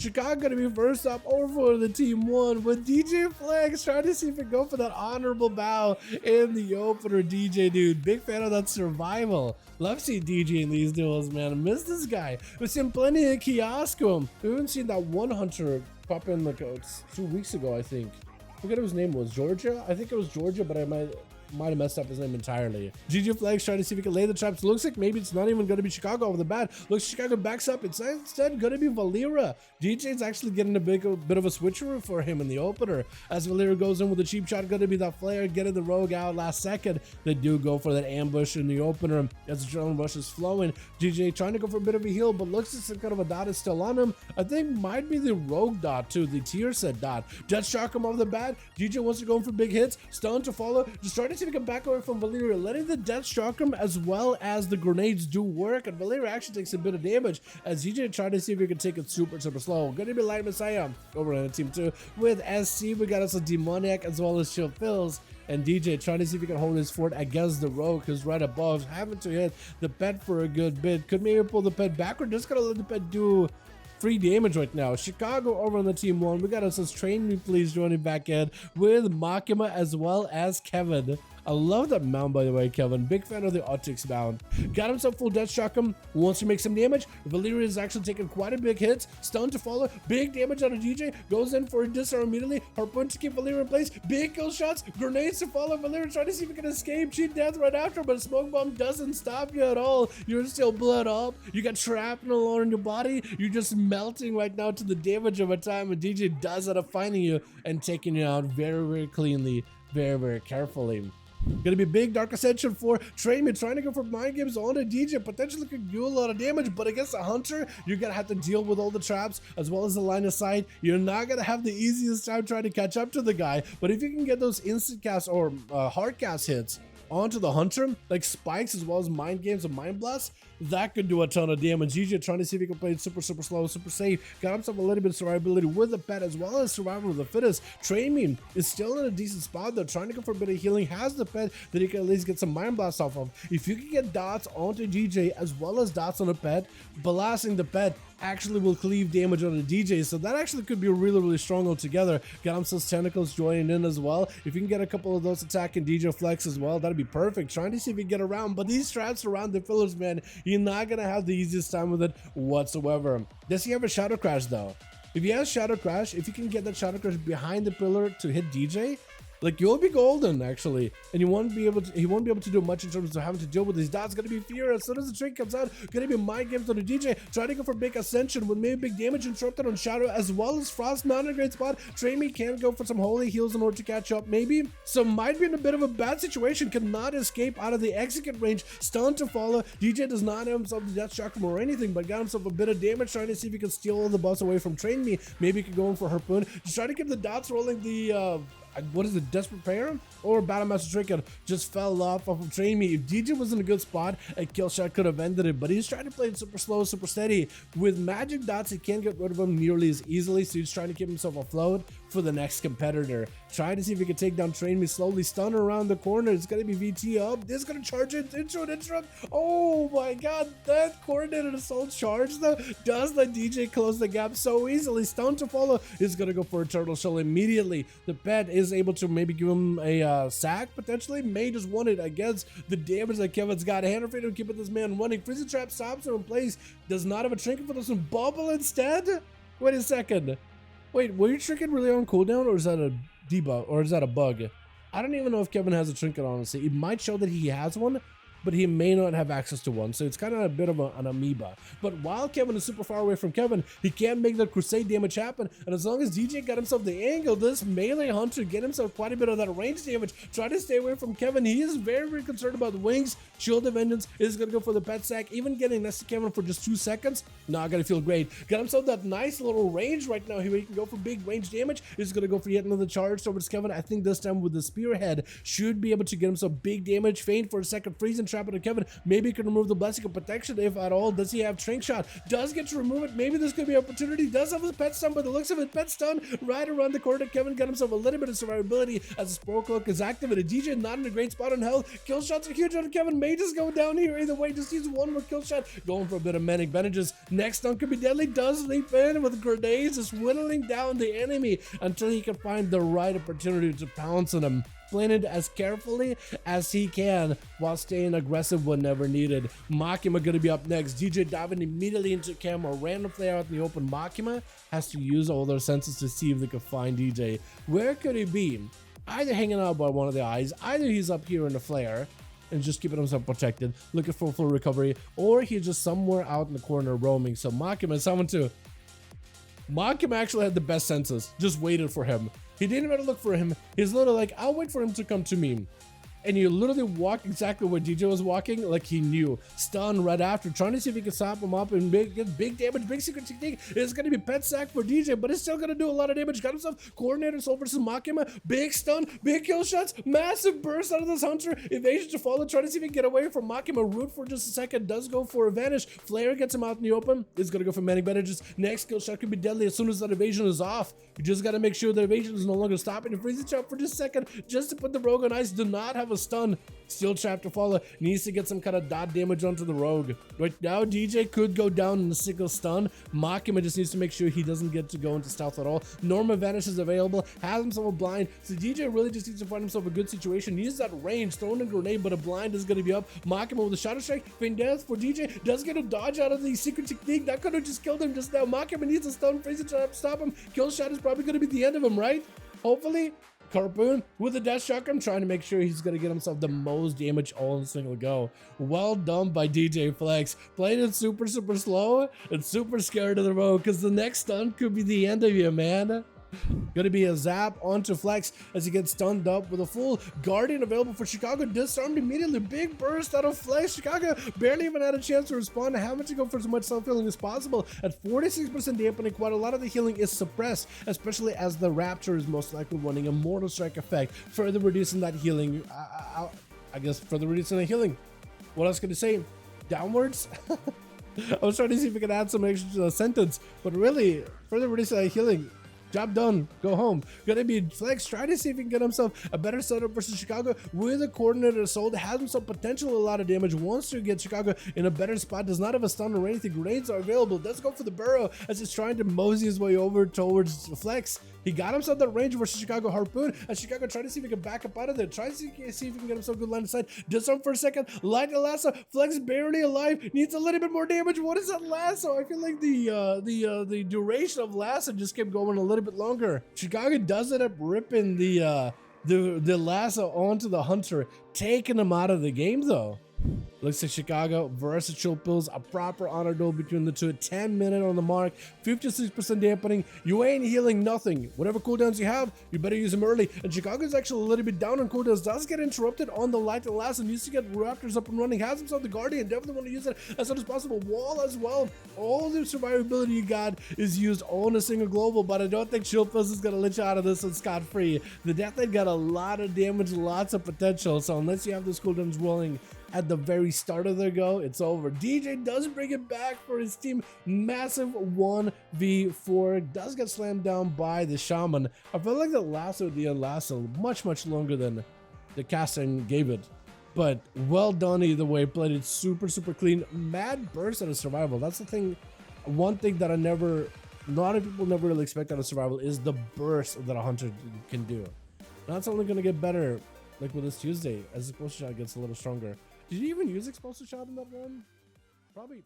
Chicago gonna be first up over for the team 1 with DJ Flex trying to see if he can go for that honorable bow in the opener. DJ, dude, big fan of that survival. Love seeing DJ in these duels, man. I miss this guy. We've seen plenty of Kiosko. We haven't seen that one hunter pop in like 2 weeks ago, I think. I forget what his name was. Georgia? I think it was Georgia, but I might have messed up his name entirely. GG Flags trying to see if he can lay the traps. Looks like maybe it's not even going to be Chicago over the bat. Looks Chicago backs up. It's instead going to be Valera. DJ's actually getting a bit of a switcheroo for him in the opener. As Valera goes in with a cheap shot, going to be that flare, getting the rogue out last second. They do go for that ambush in the opener as the adrenaline rush is flowing. DJ trying to go for a bit of a heal, but looks like some kind of a dot is still on him. I think might be the rogue dot too, the tier set dot. Death shock him off the bat. DJ wants to go in for big hits. Stun to follow. Just trying to see if he can back away from Valeria, letting the death shock him as well as the grenades do work, and Valeria actually takes a bit of damage as DJ trying to see if he can take it super slow. Gonna be Light Messiah over on team 2 with SC. We got us a demoniac as well as Chill Fills, and DJ trying to see if he can hold his fort against the rogue who's right above, having to hit the pet for a good bit. Could maybe pull the pet backward, just gonna let the pet do free damage right now. Chicago over on the team 1. We got us as Train Me Please joining back in with Makima as well as Kevin. I love that mount, by the way, Kevin. Big fan of the Optics mount. Got himself full death shock him. Wants to make some damage. Valeria is actually taking quite a big hit. Stun to follow. Big damage on a DJ. Goes in for a disarm immediately. Harpoon to keep Valeria in place. Big kill shots. Grenades to follow. Valeria trying to see if he can escape. Cheat death right after, but a smoke bomb doesn't stop you at all. You're still blood up. You got shrapnel on your body. You're just melting right now to the damage of a time. And DJ does end up finding you and taking you out very cleanly, very carefully. Gonna be big Dark Ascension for Train Me, trying to go for mind games on a DJ, potentially could do a lot of damage, but against a hunter, you're gonna have to deal with all the traps as well as the line of sight. You're not gonna have the easiest time trying to catch up to the guy, but if you can get those instant cast or hard cast hits onto the hunter, like spikes as well as mind games and mind blasts, that could do a ton of damage. DJ trying to see if he can play it super slow, super safe. Got himself a little bit of survivability with the pet as well as survival of the fittest. Train Me is still in a decent spot though, trying to go for a bit of healing. Has the pet that he can at least get some mind blasts off of. If you can get dots onto DJ as well as dots on the pet, blasting the pet actually will cleave damage on the DJ, so that actually could be really strong altogether. Got himself tentacles joining in as well. If you can get a couple of those attacking DJ Flex as well, that'd be perfect. Trying to see if we can get around, but these traps around the fillers, man, you're not gonna have the easiest time with it whatsoever. Does he have a Shadow Crash though? If he has Shadow Crash, if you can get that Shadow Crash behind the pillar to hit DJ, like, you'll be golden actually, and he won't be able to do much in terms of having to deal with these dots. Gonna be fear as soon as the trick comes out. Gonna be mind games on the DJ, trying to go for big ascension with maybe big damage interrupted on Shadow as well as Frost. Not in a great spot. Train Me can go for some holy heals in order to catch up maybe, so might be in a bit of a bad situation. Cannot escape out of the execute range. Stun to follow. DJ does not have himself the death shock or anything, but got himself a bit of damage. Trying to see if he can steal all the buffs away from Train Me. Maybe he could go in for Harpoon. Just try to keep the dots rolling. The what is it, Desperate Prayer or Battle Master Trinket just fell off of Train Me. If DJ was in a good spot, a kill shot could have ended it, but he's trying to play it super slow, super steady. With magic dots, he can't get rid of them nearly as easily, so he's trying to keep himself afloat for the next competitor. Trying to see if he can take down Train Me slowly. Stun around the corner. It's gonna be VT up. This is gonna charge it. Interrupt. Oh my god, that coordinated assault charge though does the DJ close the gap so easily. Stun to follow is gonna go for a turtle shell immediately. The pet is able to maybe give him a sack potentially. May just want it against the damage that Kevin's got. Hand of Freedom keeping this man running. Freezing Trap stops him in place. Does not have a trinket for this one. Bubble instead? Wait a second. Wait, were you trinket really on cooldown, or is that a debuff, or is that a bug? I don't even know if Kevin has a trinket, honestly. It might show that he has one, but he may not have access to one, so it's kind of a bit of an amoeba. But while Kevin is super far away from Kevin, he can't make the crusade damage happen, and as long as DJ got himself the angle, this melee hunter get himself quite a bit of that range damage. Try to stay away from Kevin. He is very concerned about the wings. Shield of Vengeance is gonna go for the pet sack. Even getting next to Kevin for just 2 seconds, not gonna feel great. Got himself that nice little range right now here. He can go for big range damage. He's gonna go for yet another charge towards Kevin. I think this time with the spearhead should be able to get himself big damage. Feint for a second, freeze and trap on Kevin. Maybe he can remove the blessing of protection if at all. Does he have Trank Shot? Does get to remove it. Maybe this could be an opportunity. Does have his pet stun, but the looks of it, pet stun right around the corner. Kevin got himself a little bit of survivability as the Spore Cloak is activated. DJ not in a great spot on health. Kill shots are huge on Kevin. May just go down here either way. Just use one more kill shot. Going for a bit of manic bandages. Next stun could be deadly. Does leap in with grenades, just whittling down the enemy until he can find the right opportunity to pounce on him. Playing it as carefully as he can while staying aggressive whenever needed. Makima gonna be up next. DJ diving immediately into camera. Random flare out in the open. Makima has to use all their senses to see if they can find DJ. Where could he be? Either hanging out by one of the eyes, either he's up here in the flare and just keeping himself protected, looking for full recovery, or he's just somewhere out in the corner roaming. So Makima is someone too. Makima actually had the best senses, just waited for him. He didn't even look for him. He's literally like, I'll wait for him to come to me. And you literally walk exactly where DJ was walking, like he knew. Stun right after, trying to see if he can stop him up and get big damage. Big secret technique is going to be pet sack for DJ, but it's still going to do a lot of damage. Got himself coordinator soul versus Makima. Big stun, big kill shots, massive burst out of this hunter. Evasion to follow, trying to see if he can get away from Makima. Root for just a second, does go for a vanish. Flare gets him out in the open. Is going to go for manic bandages. Next kill shot could be deadly as soon as that evasion is off. You just got to make sure the evasion is no longer stopping. And freeze it up for just a second, just to put the rogue on ice. Do not have a stun. Steel trap to follow. Needs to get some kind of dot damage onto the rogue. Right now, DJ could go down in a single stun. Makima just needs to make sure he doesn't get to go into stealth at all. Norma Vanish is available. Has himself a blind. So DJ really just needs to find himself a good situation. Needs that range. Throwing a grenade, but a blind is going to be up. Makima with a shadow strike. Feign death for DJ. Does get a dodge out of the secret technique. That could have just killed him just now. Makima needs a stun. Freeze it trap to stop him. Kill shot is probably going to be the end of him, right? Hopefully. Harpoon with a death shotgun, trying to make sure he's going to get himself the most damage all in a single go. Well done by DJ Flex. Playing it super slow and super scared of the road because the next stun could be the end of you, man. Gonna be a zap onto Flex as he gets stunned up with a full Guardian available for Chicago. Disarmed immediately. Big burst out of Flex. Chicago barely even had a chance to respond. Having to go for as much self-healing as possible. At 46% dampening, quite a lot of the healing is suppressed, especially as the Raptor is most likely running a Mortal Strike effect, further reducing that healing. I guess further reducing the healing. What else can I say? Downwards? I was trying to see if we could add some extra to the sentence, but really, further reducing that healing. Job done. Go home. Gonna be Flex trying to see if he can get himself a better setup versus Chicago with a coordinated assault. Has himself potential a lot of damage. Wants to get Chicago in a better spot. Does not have a stun or anything. Grenades are available. Does go for the burrow as he's trying to mosey his way over towards Flex. He got himself that range versus Chicago Harpoon. And Chicago trying to see if he can back up out of there. Try to see if he can get himself a good line of sight. Disarm for a second. Light the lasso. Flex barely alive. Needs a little bit more damage. What is that lasso? I feel like the duration of lasso just kept going a little bit longer. Chicago does end up ripping the lasso onto the hunter, taking him out of the game though. Looks like Chicago versus Chill Pills, a proper honor duel between the two. 10 minutes on the mark, 56% dampening. You ain't healing nothing. Whatever cooldowns you have, you better use them early. And Chicago's actually a little bit down on cooldowns. Does get interrupted on the light and last and needs to get Raptors up and running. Has himself the Guardian. Definitely want to use it as soon as possible. Wall as well. All the survivability you got is used on a single global, but I don't think Chill Pills is going to let you out of this one scot-free. The Deathlight got a lot of damage, lots of potential. So unless you have those cooldowns rolling at the very start of their go, it's over. DJ does bring it back for his team. Massive 1v4. Does get slammed down by the Shaman. I feel like the lasso didn't last much longer than the casting gave it. But well done either way. Played it super clean. Mad burst out of survival. That's the thing. One thing that a lot of people never really expect out of survival is the burst that a hunter can do. That's only going to get better like with this Tuesday as the explosive shot gets a little stronger. Did you even use explosive shot in that one? Probably.